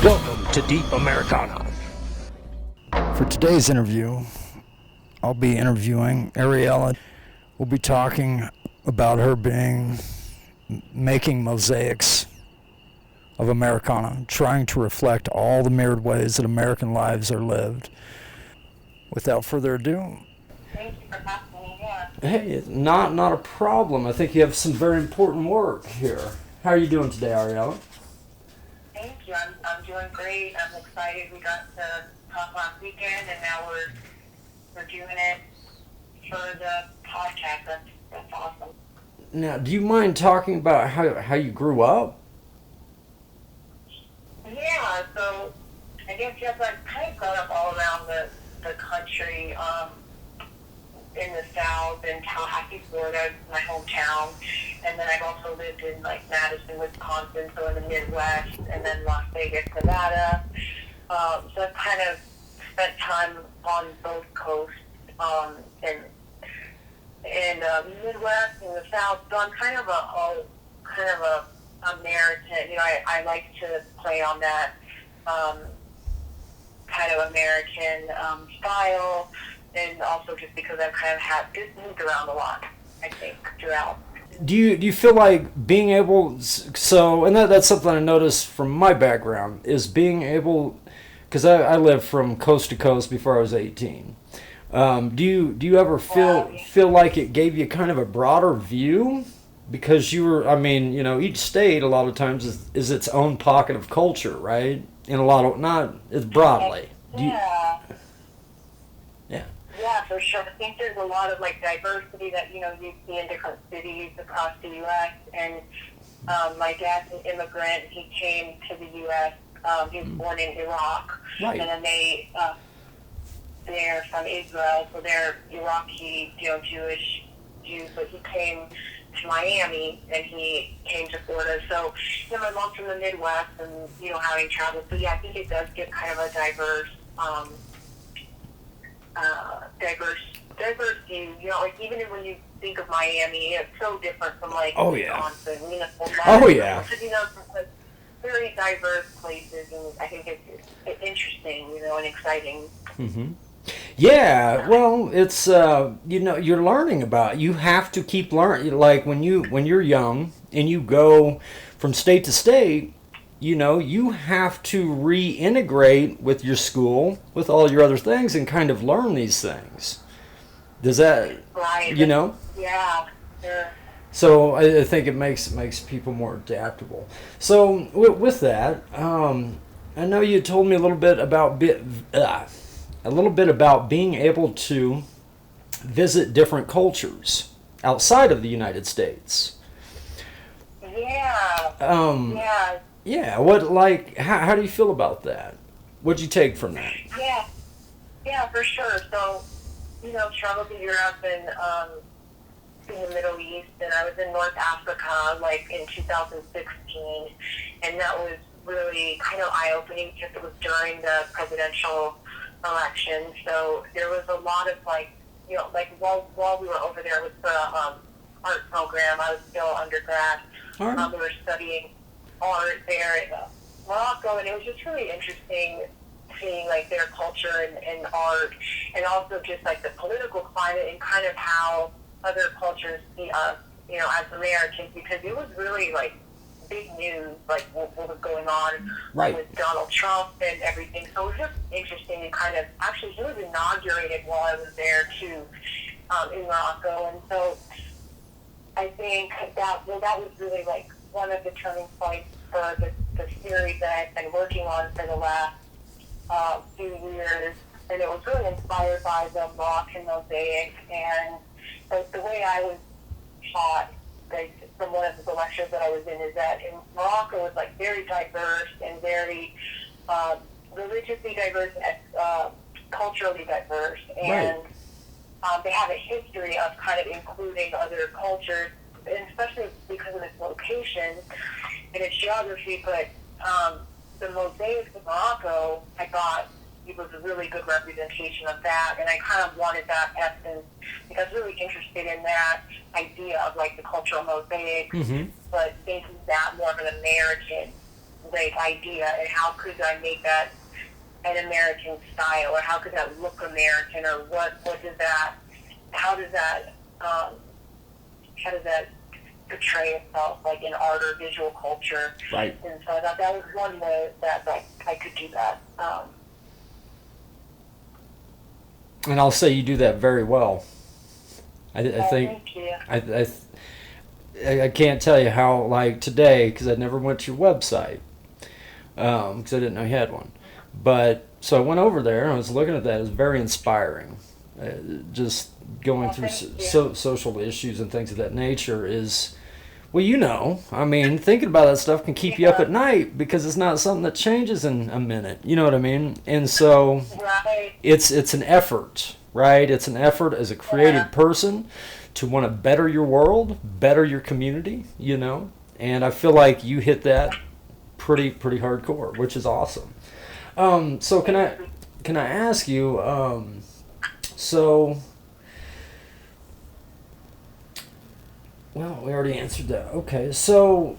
Welcome to Deep Americana. For today's interview, I'll be interviewing Ariella. We'll be talking about her making mosaics of Americana, trying to reflect all the mirrored ways that American lives are lived. Without further ado. Thank you for having me here. Hey, not a problem. I think you have some very important work here. How are you doing today, Ariella? Thank you. I'm doing great. I'm excited. We got to talk last weekend, and now we're doing it for the podcast. That's awesome. Now, do you mind talking about how you grew up? Yeah. So I guess yes, I've kind of grown up all around the country. In the South, in Tallahassee, Florida, my hometown, and then I've also lived in like Madison, Wisconsin, so in the Midwest, and then Las Vegas, Nevada. So I've kind of spent time on both coasts, in the Midwest and the South. So I'm kind of a American. You know, I like to play on that kind of American style. And also just because I've kind of just moved around a lot, I think, throughout. Do you feel like being able, so, and that's something I noticed from my background, is being able, because I lived from coast to coast before I was 18. Do you ever feel like it gave you kind of a broader view? Because you were, I mean, you know, each state a lot of times is its own pocket of culture, right? In a lot of, not as broadly. Yeah. Yeah. Yeah, for sure. I think there's a lot of like diversity that, you know, you see in different cities across the U.S. And my dad's an immigrant. He came to the U.S. He was born in Iraq. Right. And then they're from Israel, so they're Iraqi, you know, Jewish Jews. But he came to Miami and he came to Florida. So, you know, my mom's from the Midwest and, you know, having traveled. So, yeah, I think it does get kind of a diverse view. You know, like even when you think of Miami, it's so different from like Wisconsin, Minnesota. Oh yeah. Because, you know, it's like very diverse places, and I think it's interesting, you know, and exciting. Mm-hmm. Yeah, well, it's you know, you're learning about it. You have to keep learning. Like when you're young and you go from state to state, you know, you have to reintegrate with your school, with all your other things, and kind of learn these things. Does that, right? You know? Yeah, sure. So I think it makes people more adaptable. So with that, I know you told me a little bit about being able to visit different cultures outside of the United States. Yeah. Yeah. Yeah, what, like, how do you feel about that? What'd you take from that? Yeah, for sure. So, you know, traveled to Europe and in the Middle East, and I was in North Africa, like, in 2016, and that was really kind of eye-opening because it was during the presidential election, so there was a lot of, like, you know, like, while we were over there with the art program, I was still undergrad, we were studying art there in Morocco, and it was just really interesting seeing like their culture and art, and also just like the political climate and kind of how other cultures see us, you know, as Americans, because it was really like big news, like what was going on with Donald Trump and everything. So it was just interesting to kind of, actually he was inaugurated while I was there too, in Morocco, and so I think that was really like one of the turning points for the series that I've been working on for the last few years, and it was really inspired by the Moroccan mosaic, and the way I was taught, like, from one of the lectures that I was in, is that in Morocco was like very diverse and very religiously diverse and culturally diverse, and they have a history of kind of including other cultures, and especially because of its location and its geography. But the mosaics of Morocco, I thought, it was a really good representation of that, and I kind of wanted that essence, because I was really interested in that idea of like the cultural mosaic, but making that more of an American like idea, and how could I make that an American style, or how could that look American, or what does that, how does that portray itself like in art or visual culture? Right. And so I thought that was one way that I could do that. And I'll say you do that very well. I think. Thank you. I can't tell you how, like today, because I never went to your website, because I didn't know you had one. But so I went over there and I was looking at that. It was very inspiring. Just going through social issues and things of that nature is, well, you know, I mean, thinking about that stuff can keep you up at night, because it's not something that changes in a minute. You know what I mean? And so it's an effort, right? It's an effort as a creative person to want to better your world, better your community, you know? And I feel like you hit that pretty hardcore, which is awesome. So can I ask you, well, we already answered that. Okay, so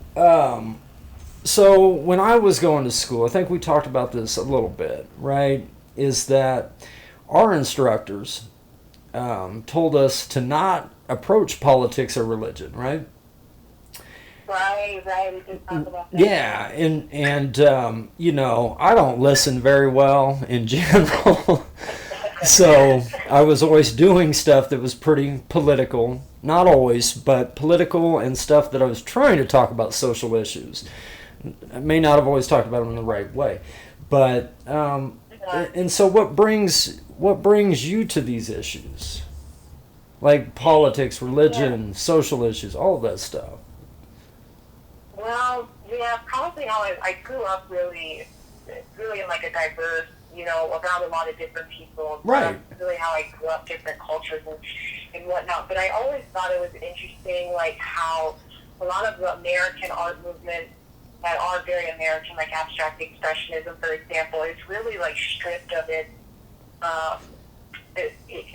when I was going to school, I think we talked about this a little bit, right? Is that our instructors told us to not approach politics or religion, right? Right, we did talk about that. Yeah, and you know, I don't listen very well in general. So I was always doing stuff that was pretty political. Not always, but political, and stuff that I was trying to talk about social issues. I may not have always talked about them in the right way. But, and so what brings you to these issues? Like politics, religion, social issues, all of that stuff. Well, yeah, probably how I grew up really in like a diverse, you know, around a lot of different people. Right. That's really how I grew up, different cultures and whatnot. But I always thought it was interesting, like how a lot of the American art movements that are very American, like abstract expressionism, for example, is really like stripped of its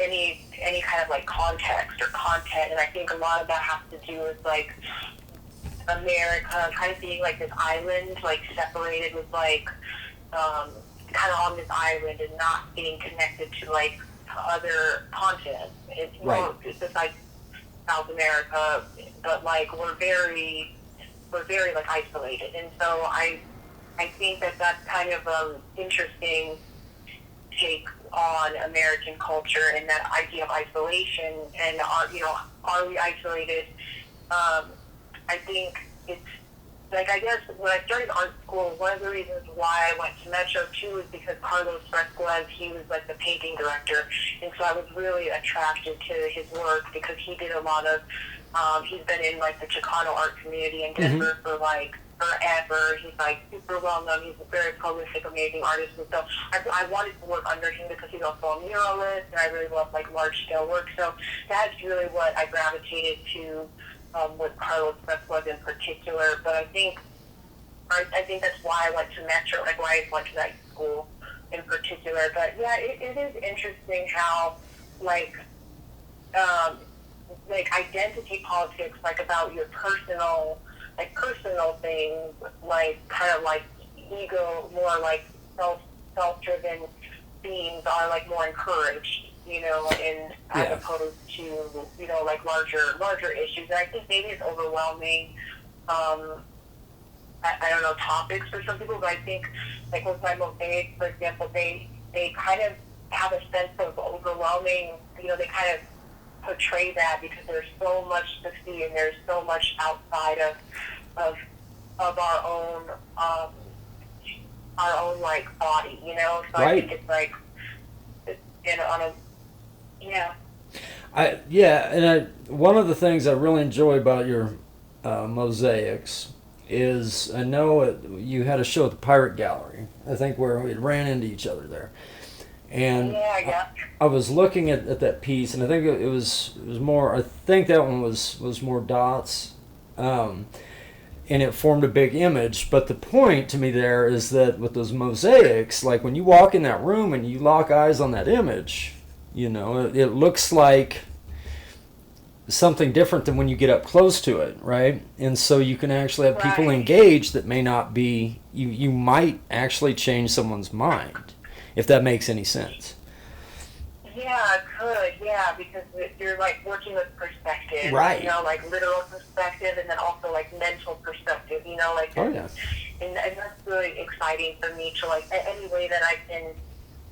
any kind of like context or content. And I think a lot of that has to do with like America kind of being like this island, like separated with like kind of on this island and not getting connected to like other continents. It's more besides South America, but like we're very like isolated, and so I think that that's kind of interesting take on American culture and that idea of isolation and are we isolated? I think it's like, I guess when I started art school, one of the reasons why I went to Metro too is because Carlos Fresquez, he was like the painting director, and so I was really attracted to his work because he did a lot of he's been in like the Chicano art community in Denver for like forever. He's like super well known. He's a very prolific, amazing artist, and so I wanted to work under him because he's also a muralist, and I really love like large scale work. So that's really what I gravitated to with Carlos Fresquez in particular. But I think that's why I went to Metro, like why I went to that school in particular. But yeah, it is interesting how like identity politics, like about your personal things, like kind of like ego, more like self-driven themes are like more encouraged, you know, as opposed to, you know, like larger issues. And I think maybe it's overwhelming. I don't know, topics for some people, but I think like with my mosaics, for example, they kind of have a sense of overwhelming. You know, they kind of portray that because there's so much to see and there's so much outside of our own like body, you know. So I think it's like one of the things I really enjoy about your mosaics is I know you had a show at the Pirate Gallery, I think, where we ran into each other there. And I was looking at that piece, and I think it was more. I think that one was more dots, and it formed a big image. But the point to me there is that with those mosaics, like when you walk in that room and you lock eyes on that image, you know, it looks like something different than when you get up close to it, right? And so you can actually have people Right. engaged that may not be, you might actually change someone's mind, if that makes any sense. Yeah, it could. Yeah, because you're like working with perspective, Right. You know, like literal perspective, and then also like mental perspective. You know, like Oh, yeah. and that's really exciting for me to like any way that I can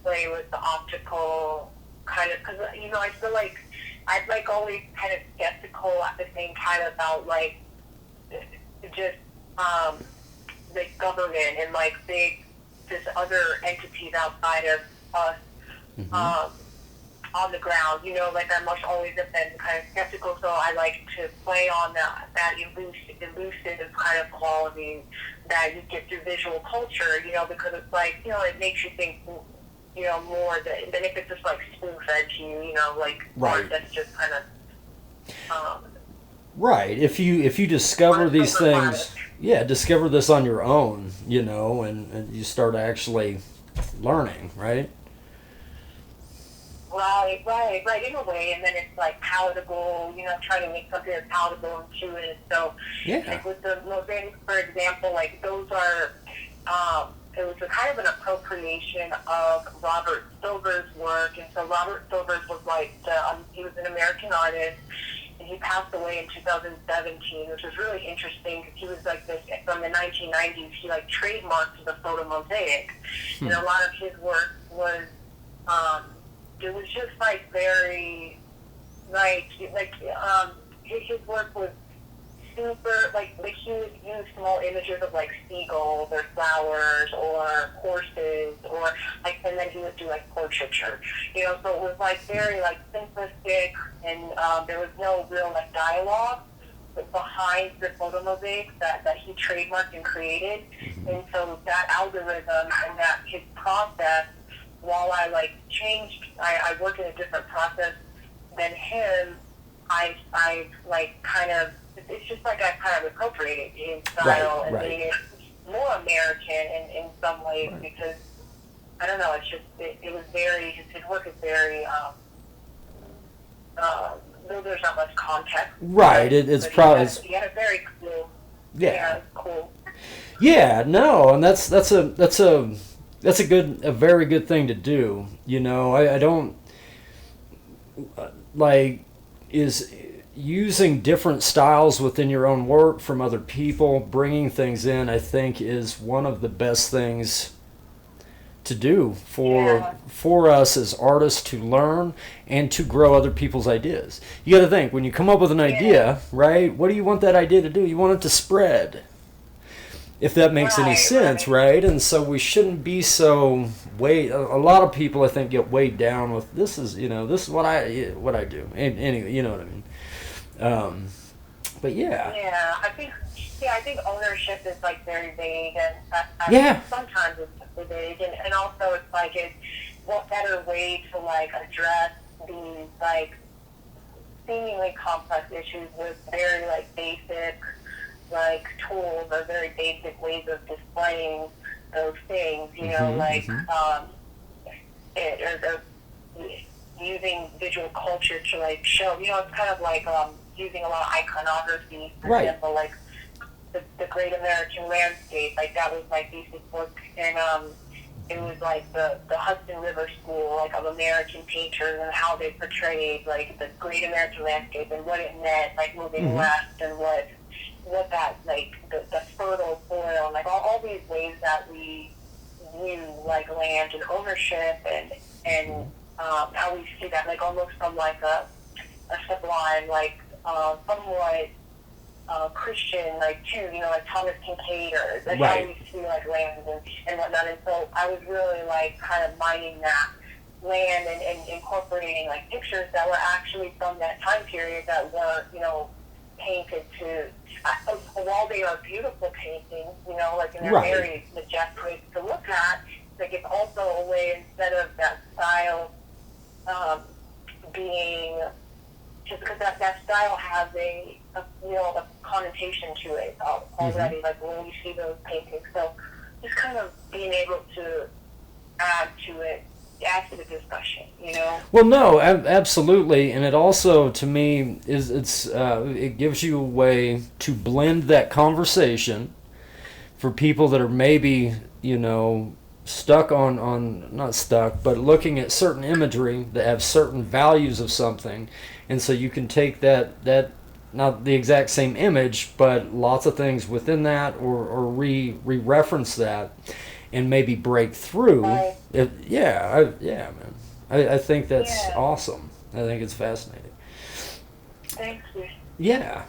play with the optical kind of, because you know I feel like I'm like always kind of skeptical at the same time about like just the government and like big this other entities outside of us. On the ground, you know, like I'm always have been kind of skeptical, so I like to play on that elusive kind of quality that you get through visual culture, you know, because it's like, you know, it makes you think, you know, more than if it's just like spoon fed to you, you know, like Right. art that's just kind of Right. If you discover these things, yeah, discover this on your own, you know, and you start actually learning, right? Right, in a way, and then it's like palatable, you know, trying to make something that's palatable and intuitive. So, Yeah. like with the mosaics, for example, like those are, it was a kind of an appropriation of Robert Silver's work, and so Robert Silver's was like, he was an American artist, and he passed away in 2017, which was really interesting because he was like this, from the 1990s, he like trademarked the photo mosaic, and a lot of his work was, it was just like very, his work was super, like he would use small images of like seagulls or flowers or horses or like, and then he would do like portraiture, you know, so it was like very like simplistic, and there was no real like dialogue behind the photo mosaics that he trademarked and created, and so that algorithm and that his process, while I like changed, I work in a different process than him, I like kind of, it's just like I kind of appropriated his style and made it more American in some ways, because I don't know, it's just, it was very, his work is very, there's not much context. Right, it's probably, he had a very cool, yeah, cool. Yeah, no, and that's a very good thing to do. You know, I don't like is using different styles within your own work from other people, bringing things in, I think is one of the best things to do for us as artists to learn and to grow other people's ideas. You got to think, when you come up with an idea, right? What do you want that idea to do? You want it to spread. If that makes any sense, right? And so we shouldn't be so a lot of people, I think, get weighed down with this is what I do. And anyway, you know what I mean. But yeah. Yeah, I think ownership is like very vague, and sometimes it's really vague, and also it's like what better way to like address these like seemingly complex issues with very like basic like tools or very basic ways of displaying those things, you know, like using visual culture to like show, you know, it's kind of like using a lot of iconography, for example, like the Great American Landscape, like that was my thesis work, and it was like the Hudson River School, like of American painters and how they portrayed like the Great American Landscape and what it meant, like moving west, and what that, like, the fertile soil, and like all these ways that we view like land and ownership, and how we see that like almost from like a sublime, like somewhat Christian, like too, you know, like Thomas Kincaid, or like how we see like land and whatnot. And so I was really like kind of mining that land and incorporating like pictures that were actually from that time period that weren't, you know, painted to, while they are beautiful paintings, you know, like, and they're very majestic to look at, like it's also a way, instead of that style being just because that style has a connotation to it already, like when you see those paintings. So just kind of being able to add to the discussion, Well, no, absolutely, and it also, to me, it gives you a way to blend that conversation for people that are maybe, stuck on not stuck, but looking at certain imagery that have certain values of something, and so you can take that not the exact same image, but lots of things within that, or re-reference that, and maybe break through. Right. Man. I think that's Yeah. awesome. I think it's fascinating. Thank you. Yeah.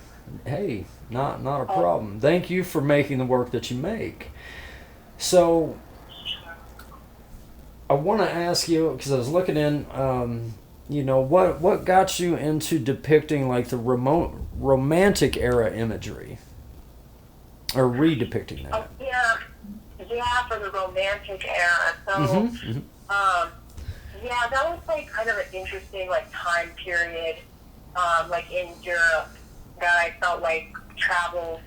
Hey, not a problem. Thank you for making the work that you make. So I want to ask you, because I was looking in, what got you into depicting like the romantic era imagery, or re-depicting that? Yeah, for the romantic era. So, that was like kind of an interesting like time period, like in Europe, that I felt like traveled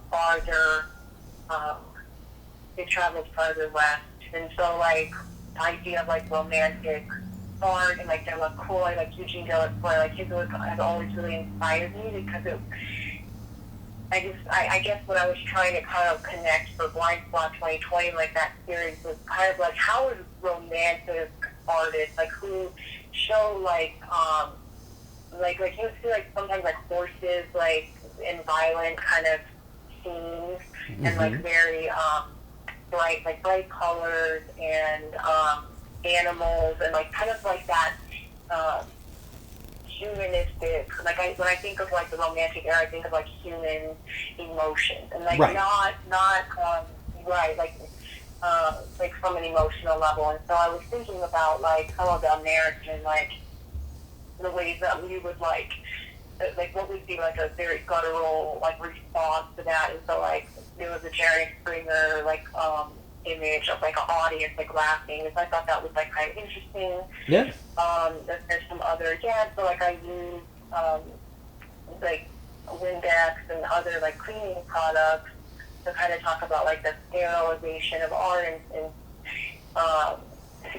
farther. It traveled farther west, and so like the idea of like romantic art and like Delacroix, like Eugene Delacroix, like his work has always really inspired me, because I guess what I was trying to kind of connect for Blind Spot 2020, like that series, was kind of like how is romantic artists, like who show like you see like sometimes like horses like in violent kind of scenes, and like very bright colors, and animals, and like kind of like that humanistic, like when I think of like the romantic era, I think of like human emotions, and like not like from an emotional level. And so I was thinking about like some of the American, like the ways that we would like what would be like a very guttural like response to that. And so like there was a Jerry Springer like image of like an audience like laughing, and so I thought that was like kind of interesting. Yeah. There's some other, so like I use like Windex and other like cleaning products to kind of talk about like the sterilization of art, and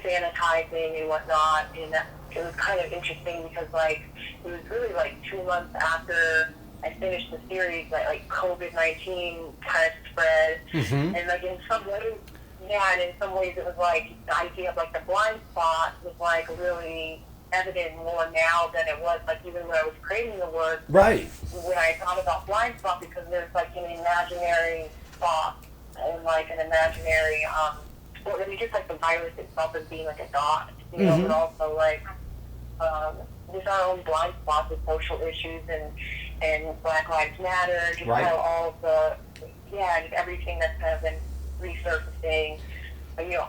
sanitizing and whatnot. And it was kind of interesting because like it was really like 2 months after I finished the series that like COVID-19 kind of spread, and like in some ways, and in some ways it was like the idea of like the blind spot was like really evident more now than it was like even when I was creating the work. Right. When I thought about blind spot, because there's like an imaginary spot and like an imaginary or I mean just like the virus itself as being like a dot, but also like there's our own blind spots with social issues and Black Lives Matter, just kind of all of the just everything that's kind of been resurfacing,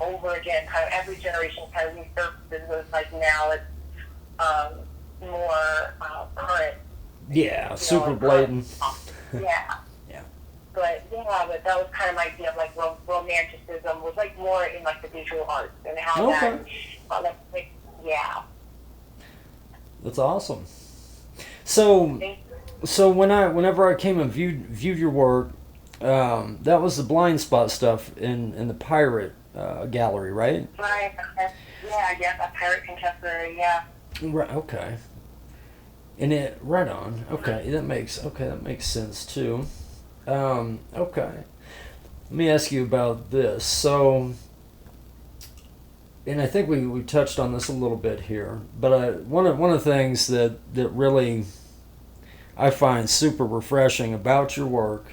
over again. Kind of every generation kind of resurfaces, but it's like now it's more current. Yeah, super blatant. Yeah. But that was kind of my idea of like romanticism was like more in like the visual arts and how That's awesome. So whenever I came and viewed your work, that was the blind spot stuff in the pirate gallery, right? Right. A pirate contemporary. Yeah. Right. Okay. And it right on. Okay, that makes sense too. Okay. Let me ask you about this. So, and I think we touched on this a little bit here, but one of the things that really I find super refreshing about your work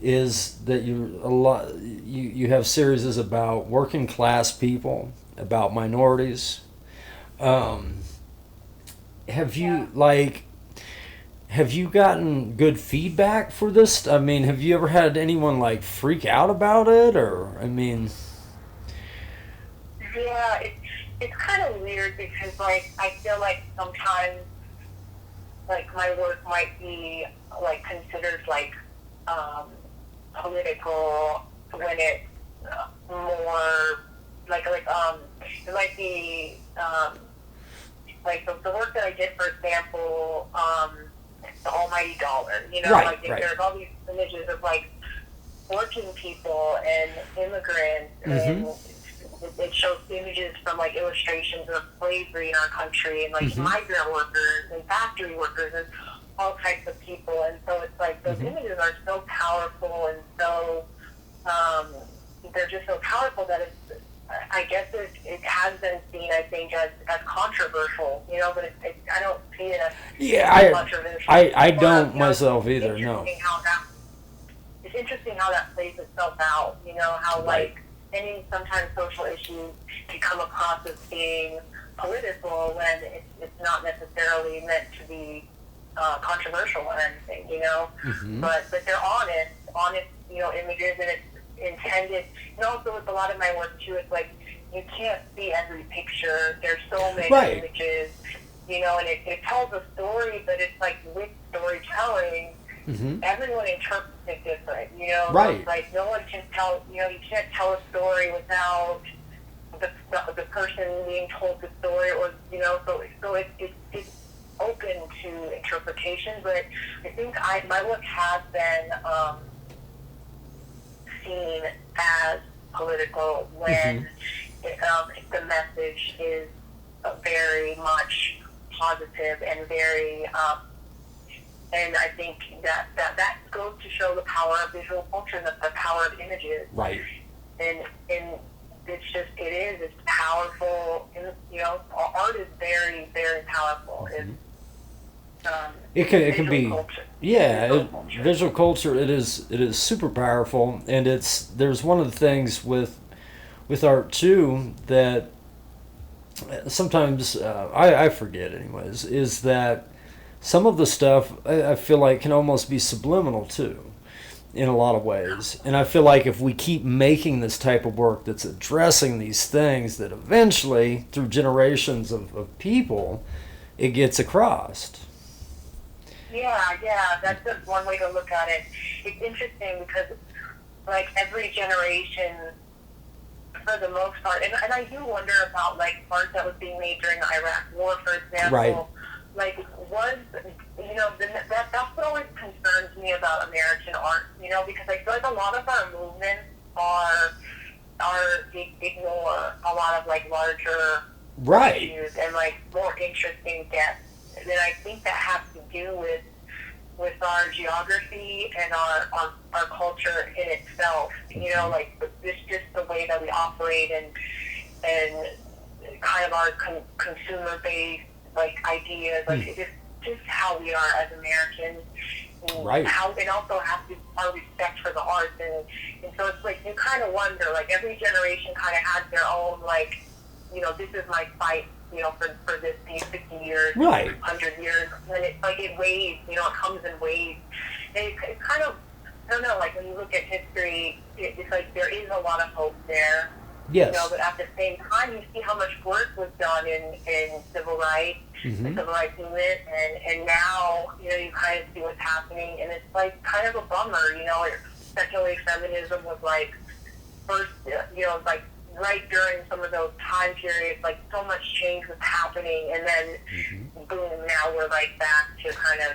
is that you have series about working class people, about minorities. Have you gotten good feedback for this? I mean, have you ever had anyone like freak out about it, or I mean? Yeah, it's kind of weird because like I feel like sometimes like my work might be like considered like political when it's more like it might be like the work that I did, for example, the almighty dollar, Right, like right. there's all these images of like working people and immigrants, and it shows images from like illustrations of slavery in our country, and like migrant workers and factory workers and all types of people. And so it's like those images are so powerful and so they're just so powerful that it's, I guess it has been seen, I think, as controversial, but I don't see it as controversial. I don't myself either. No. It's interesting how that plays itself out. How like any sometimes social issues can come across as being political when it's not necessarily meant to be controversial or anything. But they're honest, images, and it's intended. And also with a lot of my work too, it's like you can't see every picture. There's so many images, and it tells a story, but it's like with storytelling, everyone interprets it different. Right. Like no one can tell. You can't tell a story without the person being told the story, or so it's open to interpretation. But I think my work has been seen as political when the message is very much positive and very and I think that goes to show the power of visual culture and the power of images. Right. And it's powerful, and art is very, very powerful. It can be culture. Visual culture. It is super powerful, and there's one of the things with art too that sometimes I forget anyways, is that some of the stuff I feel like can almost be subliminal too in a lot of ways. And I feel like if we keep making this type of work that's addressing these things, that eventually through generations of people it gets across. Yeah, that's just one way to look at it. It's interesting because, like, every generation, for the most part, and I do wonder about, like, art that was being made during the Iraq War, for example. Right. Like, that's what always concerns me about American art, because I feel like a lot of our movements ignore a lot of, like, larger issues and, like, more interesting depths. And I think that has to do with our geography and our culture in itself. Like this, just the way that we operate and kind of our consumer based like ideas, like just how we are as Americans. Right. And also has to our respect for the arts, and so it's like you kind of wonder, like every generation kind of has their own like, this is my fight. For these 50 years, 100 years, and it's like it waves, it comes in waves. And it's kind of, I don't know, like when you look at history, it's like there is a lot of hope there. Yes. But at the same time, you see how much work was done in civil rights, the civil rights movement, and now, you kind of see what's happening, and it's like kind of a bummer, secular feminism was like first, like, right during some of those time periods, like so much change was happening, and then boom, now we're like back to kind of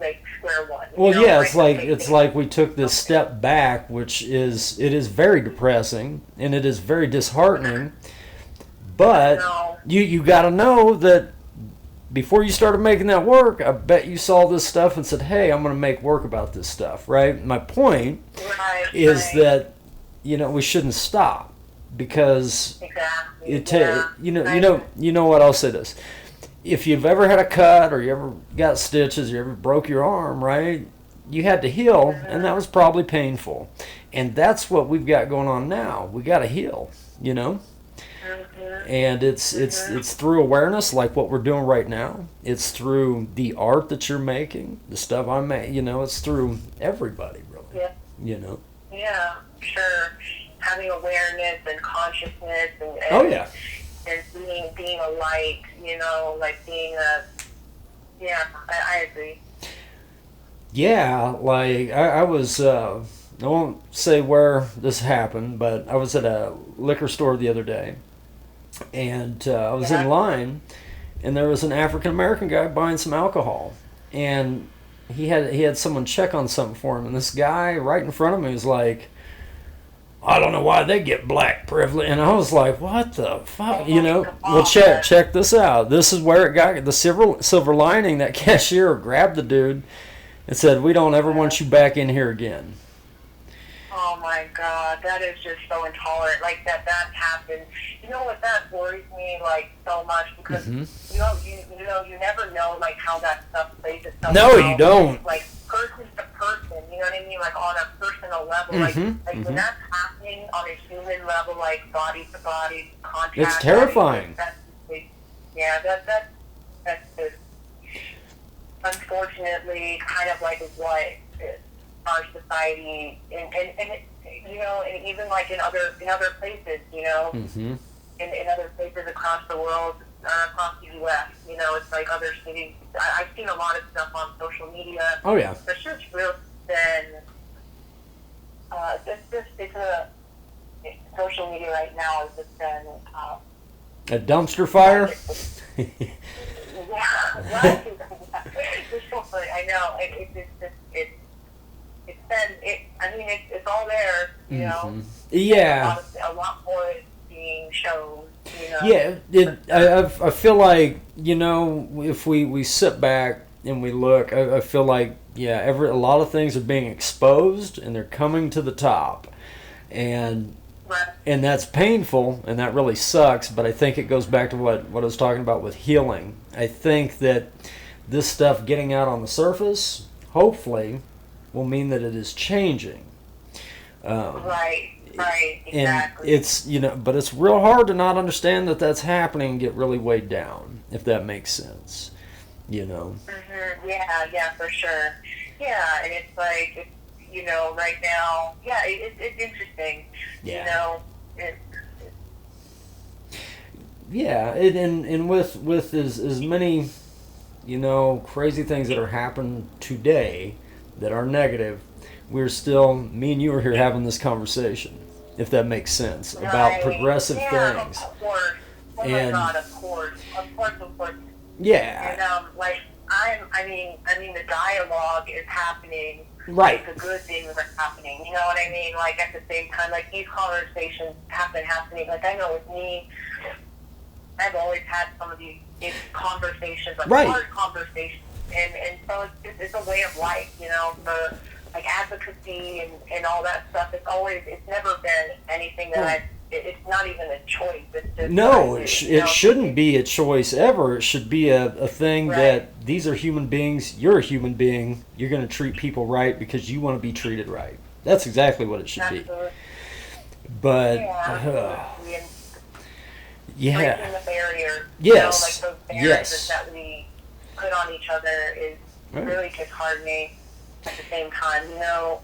like square one. Well, yeah, it's like we took this step back, which is very depressing and it is very disheartening. But you got to know that before you started making that work, I bet you saw this stuff and said, "Hey, I'm going to make work about this stuff." Right? My point is that we shouldn't stop, because you know what, I'll say this. If you've ever had a cut, or you ever got stitches, or you ever broke your arm, right? You had to heal, and that was probably painful. And that's what we've got going on now. We got to heal, And it's through awareness, like what we're doing right now. It's through the art that you're making, the stuff I make, it's through everybody, really. Yeah. Yeah, sure. Having awareness and consciousness and and being a light, like being I agree. Yeah, like I was, I won't say where this happened, but I was at a liquor store the other day, and I was in line, and there was an African American guy buying some alcohol, and he had someone check on something for him, and this guy right in front of me was like, I don't know why they get black privilege. And I was like, what the fuck? You know, well, check this out. This is where it got the silver lining. That cashier grabbed the dude and said, we don't ever want you back in here again. Oh my God, that is just so intolerant. Like that happened. You know what, that worries me like so much because you never know like how that stuff plays itself. No, you don't. Like person to person, you know what I mean? Like on a personal level, like when that's happening on a human level, like body to body contact. It's terrifying. That's just unfortunately kind of like what our society and you know, and even like in other places, you know, in other places across the world, across the U.S., you know, it's like other cities. I've seen a lot of stuff on social media. Oh yeah. It's just real thin. Social media right now has just been a dumpster fire. Yeah, right. I know. It's all there, you know. Yeah. A lot more is being shown, you know. Yeah, I feel like, you know, if we sit back and we look, I feel like, yeah, a lot of things are being exposed and they're coming to the top. And that's painful and that really sucks, but I think it goes back to what I was talking about with healing. I think that this stuff getting out on the surface, hopefully, will mean that it is changing. Right, exactly. And it's, you know, but it's real hard to not understand that that's happening and get really weighed down, if that makes sense, you know. Yeah, for sure. Yeah, and it's like, you know, right now, yeah, it's interesting, yeah. You know. Yeah, and with as many, you know, crazy things that are happening today that are negative, we're still, me and you are here having this conversation, if that makes sense, about progressive things. Of course. Oh my God, of course. Yeah. And like I mean the dialogue is happening. Right. Like, the good things are happening. You know what I mean? Like at the same time, like these conversations have been happening. Like I know with me, I've always had some of these conversations, like hard conversations, and so it's a way of life, you know, for like advocacy and all that stuff. It's never been anything that it's not even a choice. It's just no, it shouldn't be a choice ever. It should be a thing that these are human beings. You're a human being. You're going to treat people right because you want to be treated right. That's exactly what it should be. But breaking the barrier. Yes. You know, like those barriers that we put on each other is really disheartening. At the same time, you know,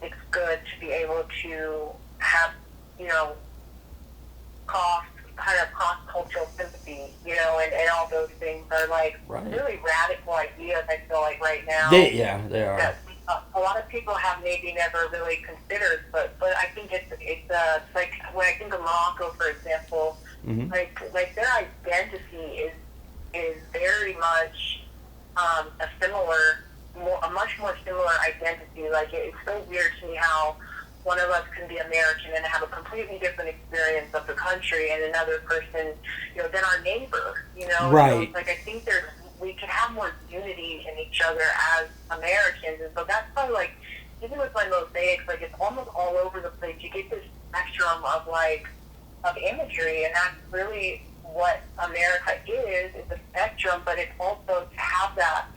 it's good to be able to have, you know, cross-cultural sympathy, you know, and all those things are like really radical ideas, I feel like right now. They are. That a lot of people have maybe never really considered, but I think it's like when I think of Morocco, for example, like their identity is very much a much more similar identity. Like it's so weird to me how one of us can be American and have a completely different experience of the country, and another person, you know, than our neighbor. You know, right? So, like I think we can have more unity in each other as Americans, and so that's why, like, even with my mosaics, like it's almost all over the place. You get this spectrum of imagery, and that's really what America is. It's a spectrum, but it's also to have that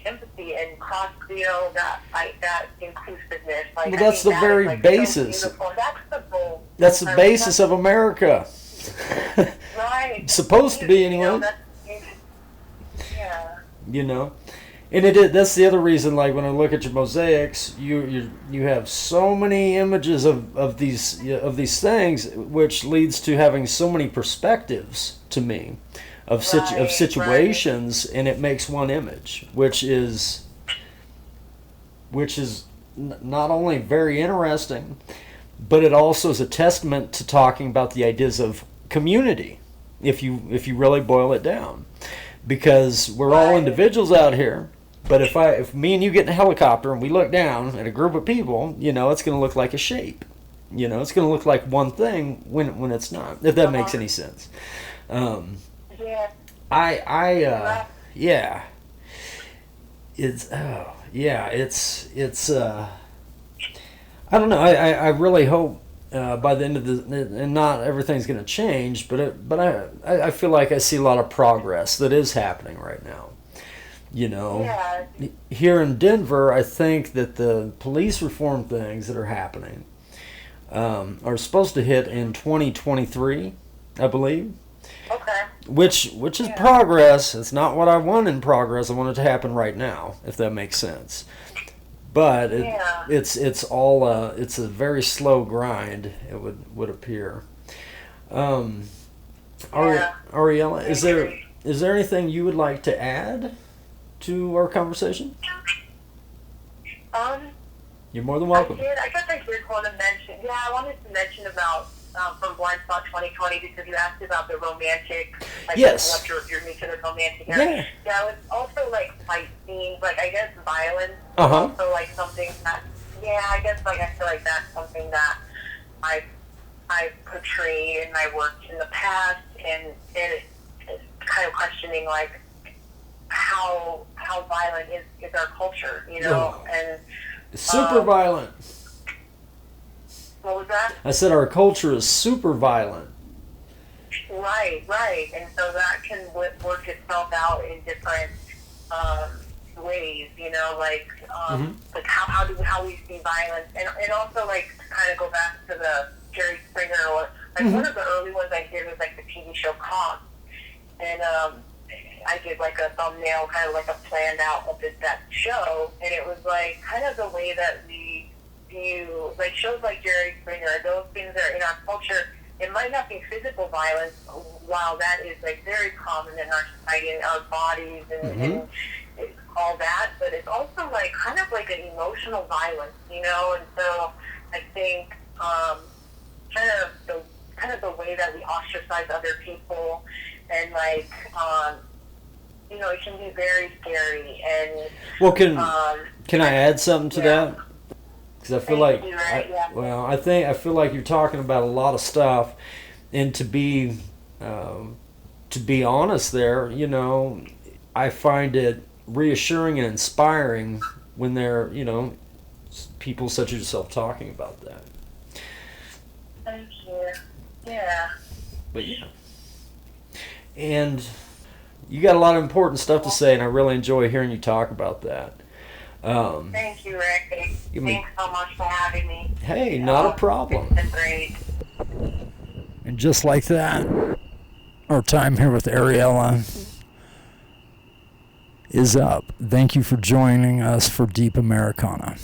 empathy and cross, you know, that inclusiveness. Like, well, that's the very basis. So that's the goal. That's the basis of America. Right. Supposed to be, anyway. You know, yeah. You know, and that's the other reason. Like when I look at your mosaics, you have so many images of these things, which leads to having so many perspectives to me of situations, and it makes one image, which is not only very interesting, but it also is a testament to talking about the ideas of community, if you really boil it down, because we're all individuals out here. But if me and you get in a helicopter and we look down at a group of people, it's going to look like a shape. It's going to look like one thing when it's not. If that makes any sense. Yeah. Yeah. It's I don't know. I really hope by the end of and not everything's going to change, but I feel like I see a lot of progress that is happening right now. Yeah. Here in Denver, I think that the police reform things that are happening are supposed to hit in 2023, I believe. Okay. Which is progress. It's not what I want in progress. I want it to happen right now, if that makes sense. But it's all it's a very slow grind. It would appear. Ariella, is there anything you would like to add to our conversation? You're more than welcome. I guess I did want to mention. Yeah, I wanted to mention about from Blind Spot 2020 because you asked about the romantic. Yes. What your new to the romantic area. Yeah, it's also like fight scenes, like I guess violence. Also like something that. Yeah, I guess I feel like that's something that I portrayed in my work in the past, and it's kind of questioning like how violent is our culture, and super violent. What was that? I said our culture is super violent. Right, and so that can work itself out in different ways, like how we see violence, and also like to kind of go back to the Jerry Springer, or one of the early ones I did was like the TV show Cops, and I did like a thumbnail, kind of like a planned out of that show, and it was like kind of the way that we view like shows like Jerry Springer, those things that are in our culture. It might not be physical violence, while that is like very common in our society, in our bodies, and all that, but it's also like kind of like an emotional violence, and so I think kind of the way that we ostracize other people, and like it can be very scary. And can I add something to that? Because I feel I feel like you're talking about a lot of stuff, and to be honest, there, I find it reassuring and inspiring when there, people such as yourself talking about that. Thank you. Yeah. But yeah, and you got a lot of important stuff to say, and I really enjoy hearing you talk about that. Thank you, Rick. Thanks so much for having me. Hey, not a problem. It's been great. And just like that, our time here with Ariella is up. Thank you for joining us for Deep Americana.